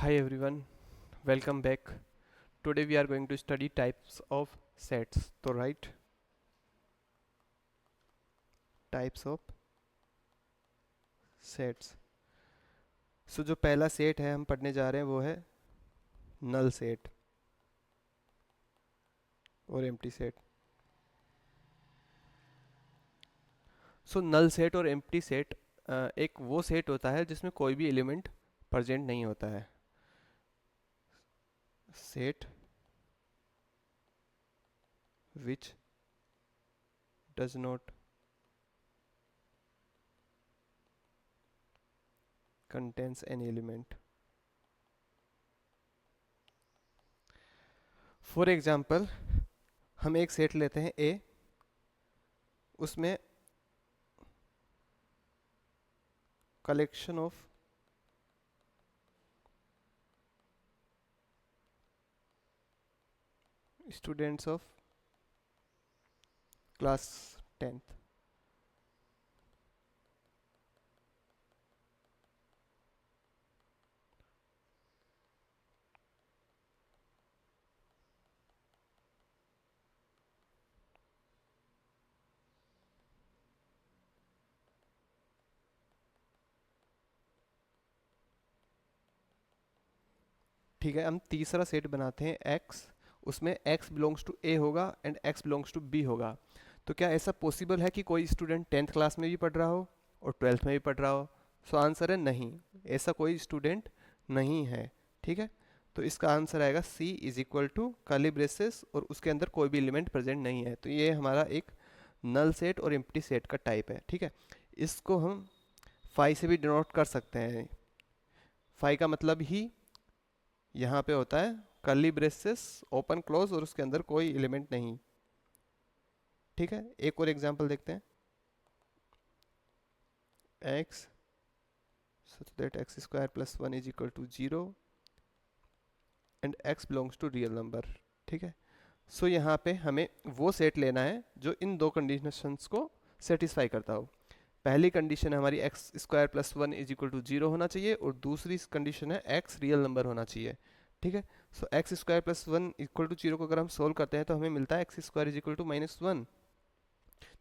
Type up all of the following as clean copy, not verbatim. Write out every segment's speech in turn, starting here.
Hi everyone, welcome back. Today we are going to study types of sets. तो right, types of sets. So जो पहला set है हम पढ़ने जा रहे हैं वो है नल सेट और एम्प्टी सेट. सो नल सेट और एम्प्टी सेट एक वो सेट होता है जिसमें कोई भी एलिमेंट प्रेजेंट नहीं होता है. Set which does not contains an element. For example हम एक सेट लेते हैं ए, उसमें collection of students of class 10th. ठीक है, हम तीसरा सेट बनाते हैं एक्स, उसमें x बिलोंग्स टू ए होगा and x belongs to b होगा. तो क्या ऐसा पॉसिबल है कि कोई स्टूडेंट 10th क्लास में भी पढ़ रहा हो और 12th में भी पढ़ रहा हो? सो आंसर है नहीं, ऐसा कोई स्टूडेंट नहीं है. ठीक है, तो इसका आंसर आएगा C is equal to curly braces और उसके अंदर कोई भी एलिमेंट प्रेजेंट नहीं है. तो ये हमारा एक नल सेट और एम्प्टी सेट का टाइप है. ठीक है, इसको हम फाई से भी डिनोट कर सकते हैं. फाई का मतलब ही यहाँ पे होता है कर्ली ब्रेसेस ओपन क्लोज और उसके अंदर कोई एलिमेंट नहीं. ठीक है, एक और एग्जांपल देखते हैं. x such that x square plus 1 is equal to 0 and x belongs to real number. ठीक है, सो यहाँ पे हमें वो सेट लेना है जो इन दो कंडीशंस को सेटिस्फाई करता हो. पहली कंडीशन है हमारी x square plus 1 is equal to 0 होना चाहिए और दूसरी कंडीशन है x रियल नंबर होना चाहिए. ठीक है, so x square plus 1 equal to 0 को अगर हम सोल्व करते हैं तो हमें मिलता है x square is equal to -1.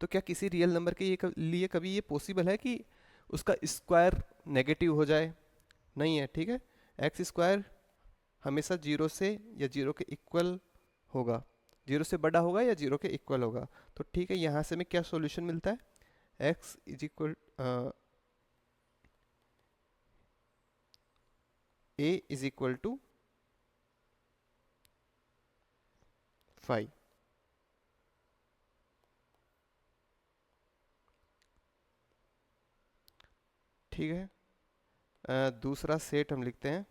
तो क्या किसी रियल नंबर के लिए कभी ये पॉसिबल है कि उसका स्क्वायर नेगेटिव हो जाए? नहीं है. ठीक है, एक्स स्क्वायर हमेशा जीरो से या जीरो के इक्वल होगा, जीरो से बड़ा होगा या जीरो के इक्वल होगा. तो ठीक है, यहाँ से हमें क्या सॉल्यूशन मिलता है? X is equal a is equal to 5. ठीक है, दूसरा सेट हम लिखते हैं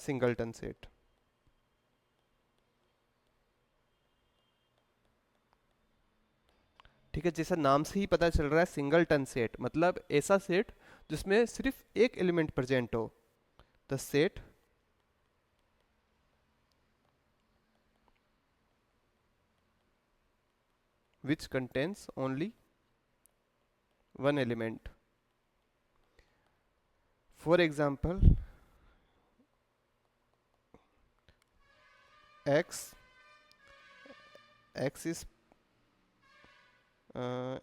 सिंगलटन सेट. ठीक है, जैसा नाम से ही पता चल रहा है सिंगलटन सेट मतलब ऐसा सेट जिसमें सिर्फ एक एलिमेंट प्रेजेंट हो. The set which contains only one element. For example, x is uh,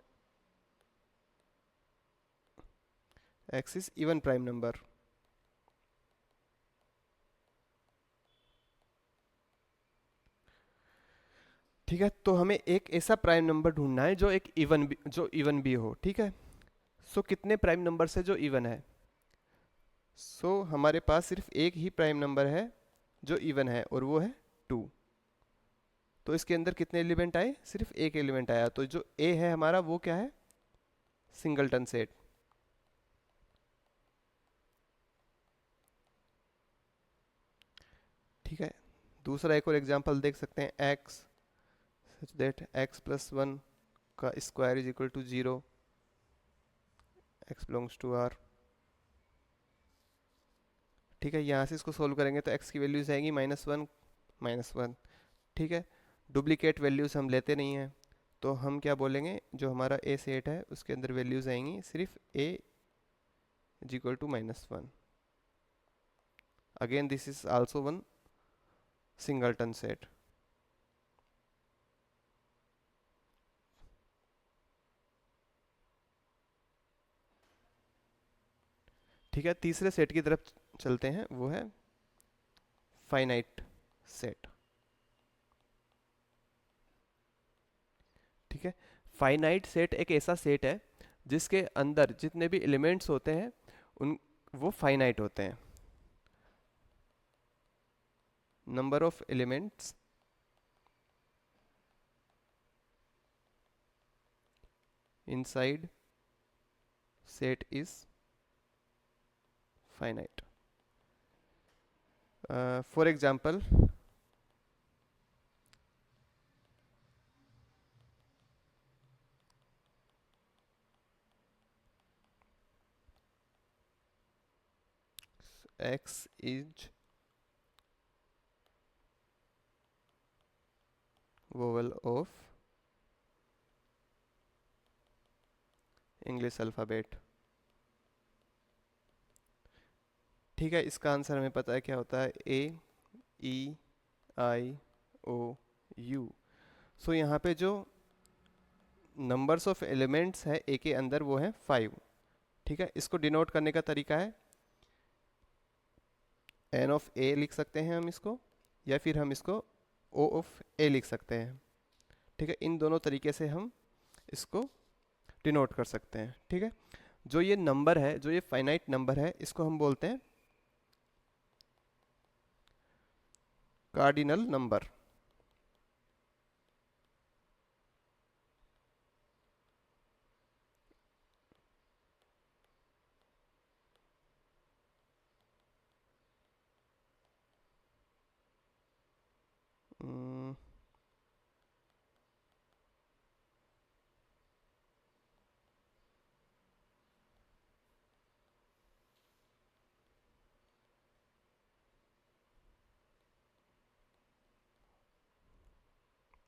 x is even prime number. ठीक है, तो हमें एक ऐसा प्राइम नंबर ढूंढना है जो एक इवन भी हो. ठीक है, सो कितने प्राइम नंबर है जो इवन है? सो हमारे पास सिर्फ एक ही प्राइम नंबर है जो इवन है और वो है 2. तो इसके अंदर कितने एलिमेंट आए? सिर्फ एक एलिमेंट आया. तो जो ए है हमारा वो क्या है? Singleton set. ठीक है, दूसरा एक और एग्जांपल देख सकते हैं. x such that x plus 1 का square is equal to 0, x belongs to r. ठीक है, यहाँ से इसको सोल्व करेंगे तो x की वैल्यूज आएंगी -1 -1. ठीक है, डुप्लीकेट वैल्यूज हम लेते नहीं हैं तो हम क्या बोलेंगे, जो हमारा ए सेट है उसके अंदर वैल्यूज आएंगी सिर्फ a is equal to -1. Again, this is also one singleton set. ठीक है, तीसरे सेट की तरफ चलते हैं, वो है फाइनाइट सेट। ठीक है, फाइनाइट सेट एक ऐसा सेट है जिसके अंदर जितने भी एलिमेंट्स होते हैं उन वो फाइनाइट होते हैं। Number of elements inside set is finite. For example, x is vowel of English alphabet। ठीक है, इसका आंसर हमें पता है क्या होता है, A E I O U। सो यहाँ पे जो नंबर्स ऑफ एलिमेंट्स है ए के अंदर वो है 5। ठीक है, इसको डिनोट करने का तरीका है n ऑफ ए लिख सकते हैं हम इसको, या फिर हम इसको O ऑफ ए लिख सकते हैं। ठीक है, इन दोनों तरीके से हम इसको डिनोट कर सकते हैं। ठीक है, जो ये नंबर है, जो ये फाइनाइट नंबर है, इसको हम बोलते हैं कार्डिनल नंबर।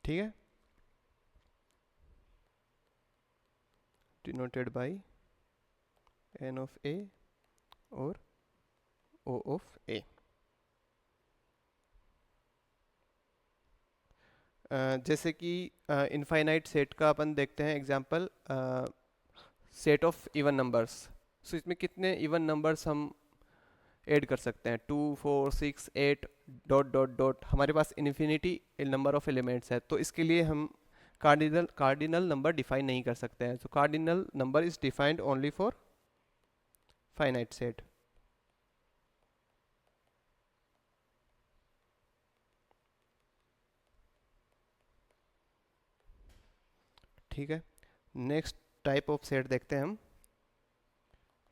ठीक है, डिनोटेड बाय n ऑफ ए और O ऑफ ए। जैसे कि इनफाइनाइट सेट का अपन देखते हैं example, set of even numbers. So इसमें कितने इवन नंबर्स हम ऐड कर सकते हैं, 2 4 6 8 डॉट डॉट डॉट, हमारे पास इन्फिनिटी नंबर ऑफ एलिमेंट्स है। तो इसके लिए हम कार्डिनल नंबर डिफाइन नहीं कर सकते हैं। तो cardinal number is defined only for finite set. ठीक है, नेक्स्ट टाइप ऑफ सेट देखते हैं हम,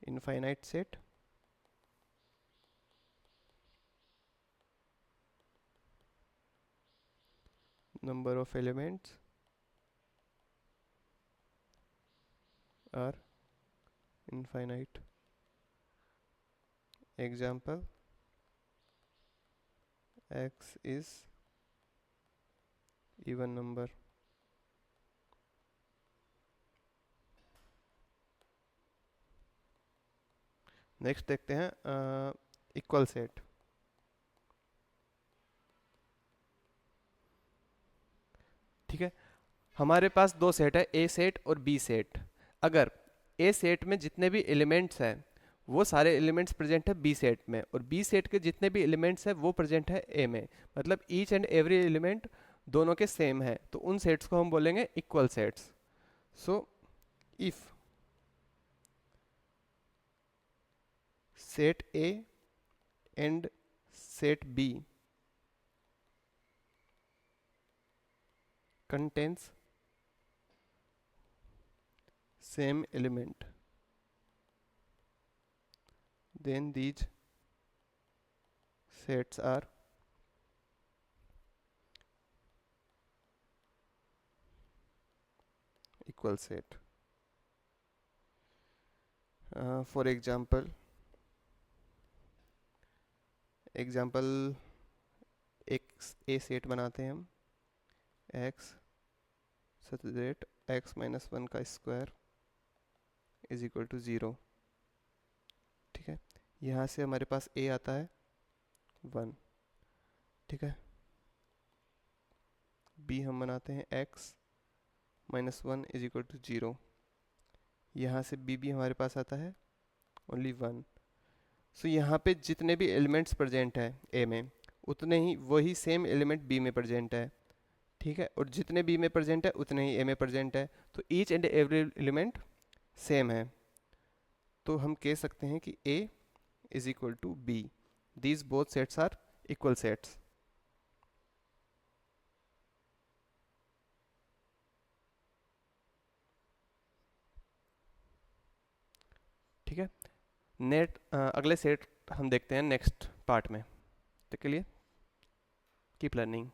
infinite set. number of elements are infinite। example, x is even number। Next देखते हैं इक्वल सेट। ठीक है, हमारे पास दो सेट है, ए सेट और बी सेट। अगर ए सेट में जितने भी एलिमेंट्स हैं वो सारे एलिमेंट्स प्रेजेंट है बी सेट में, और बी सेट के जितने भी एलिमेंट्स हैं वो प्रेजेंट है ए में, मतलब ईच एंड एवरी एलिमेंट दोनों के सेम है, तो उन सेट्स को हम बोलेंगे equal sets. So if set A and set B contains same element, then these sets are equal set। For example एक ए सेट बनाते हैं हम, x such that x minus 1 का स्क्वायर इज इक्वल टू 0। ठीक है, यहाँ से हमारे पास a आता है, 1, ठीक है। b हम बनाते हैं x minus 1 is equal to 0। यहाँ से b भी हमारे पास आता है ओनली 1। सो यहाँ पे जितने भी एलिमेंट्स प्रेजेंट है a में, उतने ही वही सेम एलिमेंट b में प्रेजेंट है, ठीक है। और जितने b में प्रेजेंट है उतने ही a में प्रेजेंट है, तो each and every element same है। तो हम कह सकते हैं कि a is equal to b, these both sets are equal sets. ठीक है। अगले सेट हम देखते हैं नेक्स्ट पार्ट में। तब के लिए कीप लर्निंग।